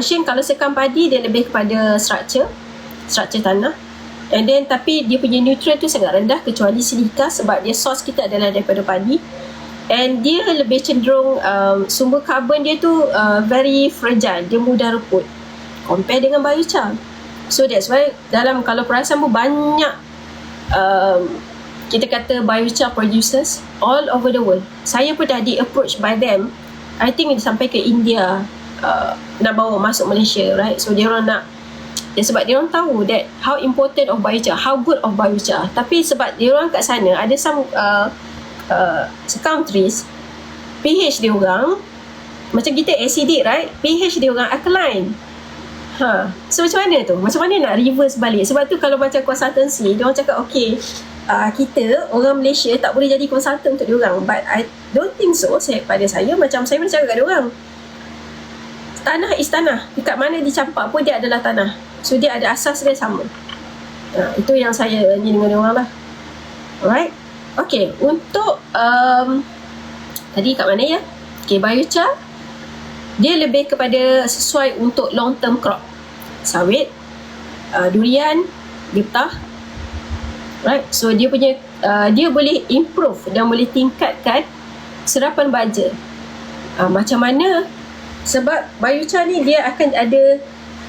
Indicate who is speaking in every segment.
Speaker 1: Kalau sekam padi dia lebih kepada structure tanah. And then tapi dia punya nutrient tu sangat rendah kecuali silika sebab dia source kita adalah daripada padi. And dia lebih cenderung sumber karbon dia tu very fragile, dia mudah reput compare dengan biochar. So that's why dalam, kalau perasan pun banyak kita kata biochar producers all over the world. Saya pun dah di approach by them. I think sampai ke India nak bawa masuk Malaysia, right? So dia orang nak, sebab dia orang tahu that how important of biochar, how good of biochar. Tapi sebab dia orang kat sana ada some countries pH dia orang macam kita acidic, right? pH dia orang alkaline. So macam mana tu? Macam mana nak reverse balik? Sebab tu kalau macam consultancy, dia orang cakap okay, kita orang Malaysia tak boleh jadi consultant untuk dia orang. But I don't think so. Pada saya, macam saya pernah cakap kat dia orang, tanah is tanah. Dekat mana dicampak pun dia adalah tanah. So dia ada asas dia sama. Itu yang saya ni dengan dia orang lah. Alright. Okay, untuk tadi kat mana ya? Okay, biochar dia lebih kepada sesuai untuk long term crop. Sawit, durian, getah. Right. So dia punya dia boleh improve dan boleh tingkatkan serapan baja. Macam mana? Sebab biochar ni dia akan ada,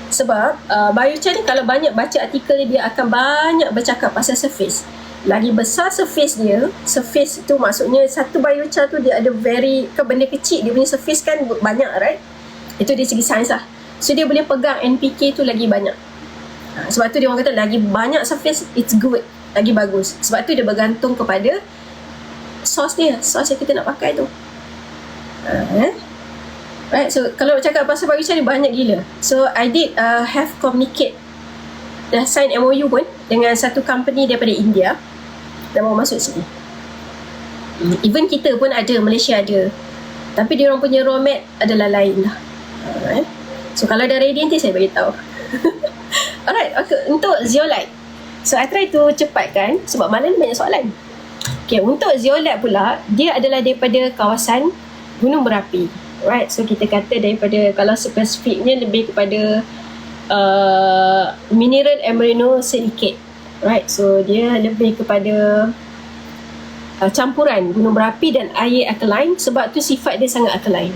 Speaker 1: sebab biochar ni kalau banyak baca artikel dia akan banyak bercakap pasal surface. Lagi besar surface dia, surface tu maksudnya satu biochar tu dia ada very, kan benda kecil dia punya surface kan banyak, right? Itu dari segi sains lah. So dia boleh pegang NPK tu lagi banyak. Sebab tu dia orang kata lagi banyak surface it's good, lagi bagus. Sebab tu dia bergantung kepada source dia, source yang kita nak pakai tu. Right, so kalau cakap pasal biochar ni banyak gila. So I did have communicate, dah sign MOU pun dengan satu company daripada India dah mau masuk sini. Even kita pun ada, Malaysia ada, tapi dia orang punya raw mat adalah lain lah. So kalau dah ready nanti saya beritahu. Alright, okay. Untuk zeolite, so I try to cepatkan sebab malam banyak soalan. Okay, untuk zeolite pula, dia adalah daripada kawasan gunung berapi. Right, so kita kata daripada, kalau spesifiknya lebih kepada mineral amerinosilicate. Right, so dia lebih kepada campuran gunung berapi dan air alkaline, sebab tu sifat dia sangat alkaline.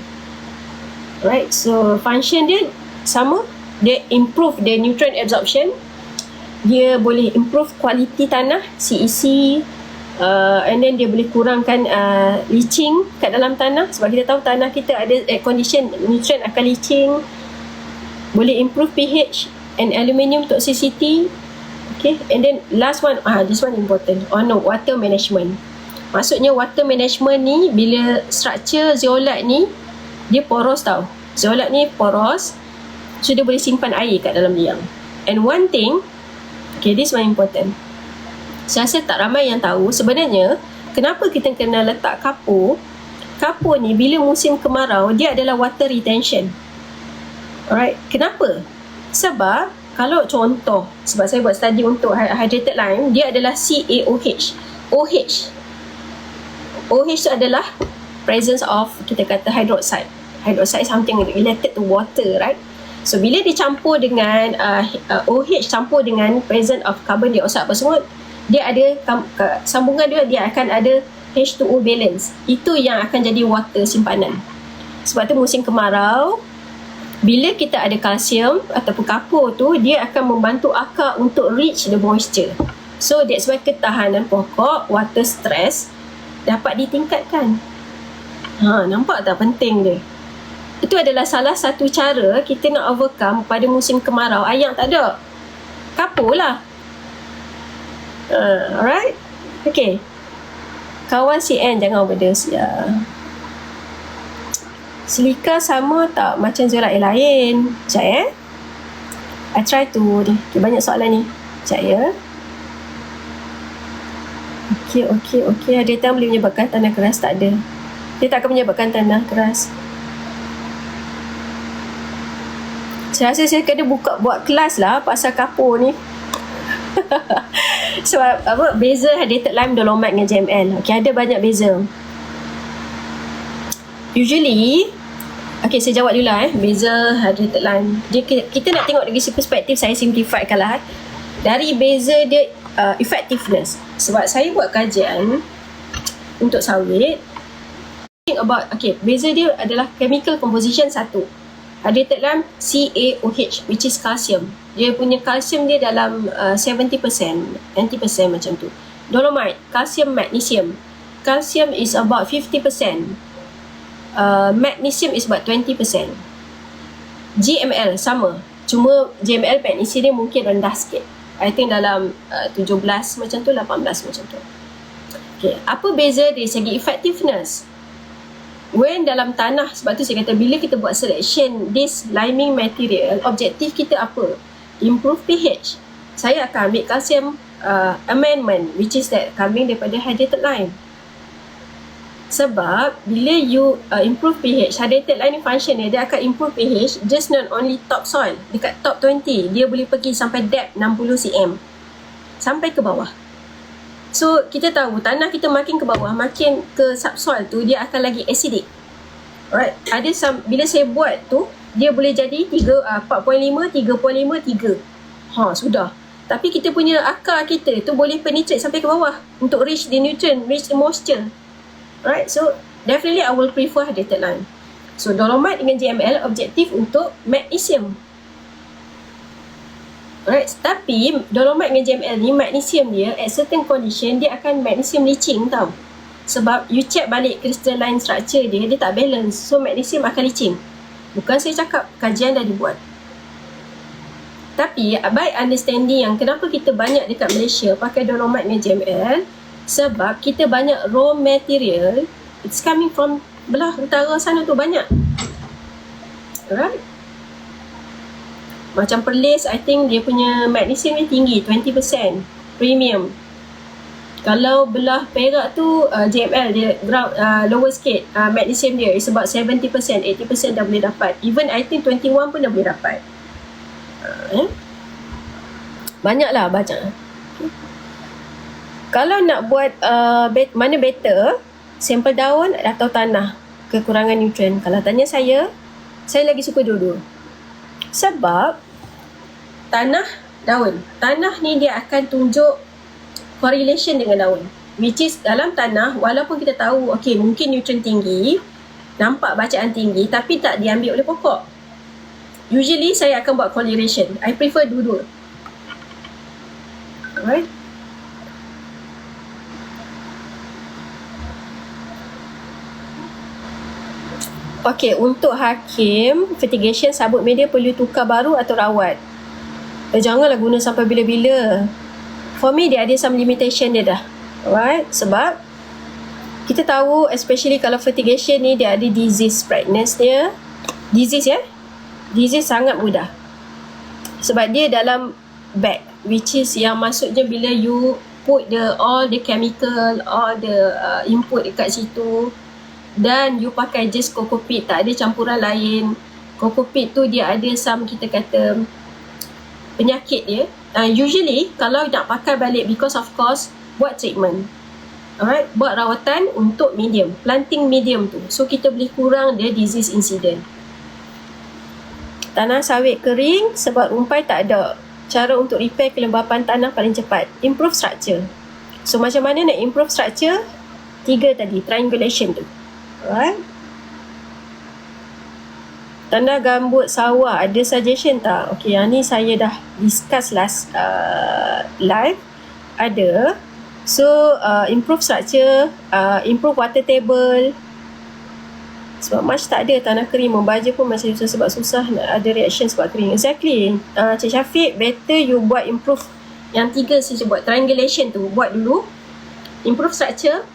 Speaker 1: Right, so function dia sama, dia improve the nutrient absorption, dia boleh improve kualiti tanah, CEC, and then dia boleh kurangkan leaching kat dalam tanah. Sebab kita tahu tanah kita ada condition nutrient akan leaching, boleh improve pH and aluminium toxicity. Okay, and then last one, this one important, water management. Maksudnya water management ni, bila structure zeolite ni dia poros tau, zeolite ni poros, so dia boleh simpan air kat dalam liang. And one thing, okay, this one important, saya rasa tak ramai yang tahu sebenarnya kenapa kita kena letak kapur. Kapur ni bila musim kemarau dia adalah water retention. Alright, kenapa? Sebab kalau contoh, sebab saya buat study untuk hydrated lime, dia adalah CaOH. OH tu adalah presence of, kita kata hydroxide. Hydroxide is something related to water, right? So bila dicampur dengan OH campur dengan presence of carbon dioxide apa semua, dia ada sambungan dia akan ada H2O balance. Itu yang akan jadi water simpanan. Sebab tu musim kemarau, bila kita ada kalsium ataupun kapur tu, dia akan membantu akar untuk reach the moisture. So that's why ketahanan pokok, water stress dapat ditingkatkan. Nampak tak penting dia? Itu adalah salah satu cara kita nak overcome pada musim kemarau. Air tak ada, kapur lah. Alright. Okay, kawan CN jangan overdose ya. Silika sama tak macam zeolite lain? Sekejap I try to ni. Okay, banyak soalan ni. Sekejap ya. Okay. Ada yang boleh menyebabkan tanah keras? Tak ada. Dia tak akan menyebabkan tanah keras. Saya rasa saya kena buat kelas lah pasal kapur ni. Sebab beza hydrated lime dolomite dengan JML. Okay, ada banyak beza. Usually Okay, saya jawab dulu beza hydrated lime. Kita nak tengok dari segi perspektif, saya simplifikan lah. Dari beza dia effectiveness. Sebab saya buat kajian untuk sawit, beza dia adalah chemical composition satu. Hydrated lime CaOH, which is calcium. Dia punya calcium dia dalam 70%, 90% macam tu. Dolomite, calcium, magnesium. Calcium is about 50%. Magnesium is about 20%. GML sama, cuma GML magnesium dia mungkin rendah sikit. I think dalam 17 macam tu, 18 macam tu. Okay, apa beza dari segi effectiveness? When dalam tanah, sebab tu saya kata bila kita buat selection this liming material, objektif kita apa? Improve pH. Saya akan ambil calcium amendment, which is that coming daripada hydrated lime. Sebab bila you improve pH, hydrated lime function dia akan improve pH just not only top soil. Dekat top 20, dia boleh pergi sampai depth 60 cm sampai ke bawah. So kita tahu tanah kita makin ke bawah, makin ke subsoil tu dia akan lagi acidic. Alright, ada bila saya buat tu dia boleh jadi 4.5, 3.5, 3. Sudah. Tapi kita punya akar kita tu boleh penetrate sampai ke bawah untuk reach the nutrient, reach the moisture. Alright, so definitely I will prefer hydrated lime. So dolomite dengan GML objektif untuk magnesium. Alright, tapi dolomite dengan GML ni magnesium dia at certain condition dia akan magnesium leaching tau. Sebab you check balik crystalline structure dia tak balance. So magnesium akan leaching. Bukan saya cakap, kajian dah dibuat. Tapi by understanding yang kenapa kita banyak dekat Malaysia pakai dolomite dengan GML, sebab kita banyak raw material, it's coming from belah utara sana tu banyak. Alright. Macam Perlis, I think dia punya magnesium ni tinggi, 20% premium. Kalau belah Perak tu GML dia lower sikit, magnesium dia is about 70%, 80% dah boleh dapat. Even I think 21 pun dah boleh dapat. Banyaklah, banyak. Okay. Kalau nak buat mana better, sampel daun atau tanah kekurangan nutrien. Kalau tanya saya lagi suka dua-dua. Sebab tanah, daun. Tanah ni dia akan tunjuk correlation dengan daun. Which is dalam tanah, walaupun kita tahu mungkin nutrien tinggi, nampak bacaan tinggi, tapi tak diambil oleh pokok. Usually saya akan buat correlation. I prefer dua-dua. Alright. Untuk hakim, fertigation sabut media perlu tukar baru atau rawat? Janganlah guna sampai bila-bila. For me, dia ada some limitation dia dah. Alright, sebab kita tahu especially kalau fertigation ni dia ada disease spreadness dia. Disease sangat mudah. Sebab dia dalam bag, which is yang maksudnya bila you put all the chemical, all the input dekat situ, dan you pakai just Coco-Peat, tak ada campuran lain. Coco-Peat tu dia ada some, kita kata, penyakit dia. Usually kalau nak pakai balik, because of course, buat treatment. Alright, buat rawatan untuk medium, planting medium tu. So kita boleh kurang the disease incident. Tanah sawit kering sebab rumpai tak ada. Cara untuk repair kelembapan tanah paling cepat, improve structure. So macam mana nak improve structure? 3 tadi, triangulation tu. Alright. Tanah gambut sawah, ada suggestion tak? Yang ni saya dah discuss last live. Ada. So improve structure, improve water table. Sebab mulch tak ada, tanah kering, membaja pun masih susah sebab susah nak ada reaction sebab kering. Exactly. Cik Syafiq, better you buat improve yang 3 saya buat triangulation tu, buat dulu. Improve structure,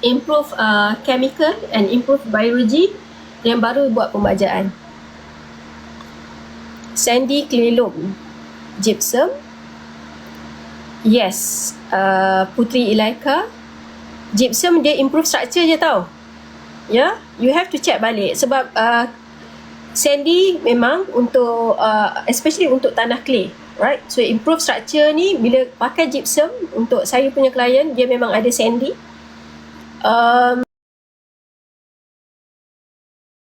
Speaker 1: improve chemical and improve biology, dan baru buat pembajaan. Sandy clay loam, gypsum. Yes, Putri Ilaika, gypsum dia improve structure je tau. Ya, you have to check balik sebab sandy memang untuk especially untuk tanah clay, right? So improve structure ni bila pakai gypsum, untuk saya punya klien dia memang ada sandy.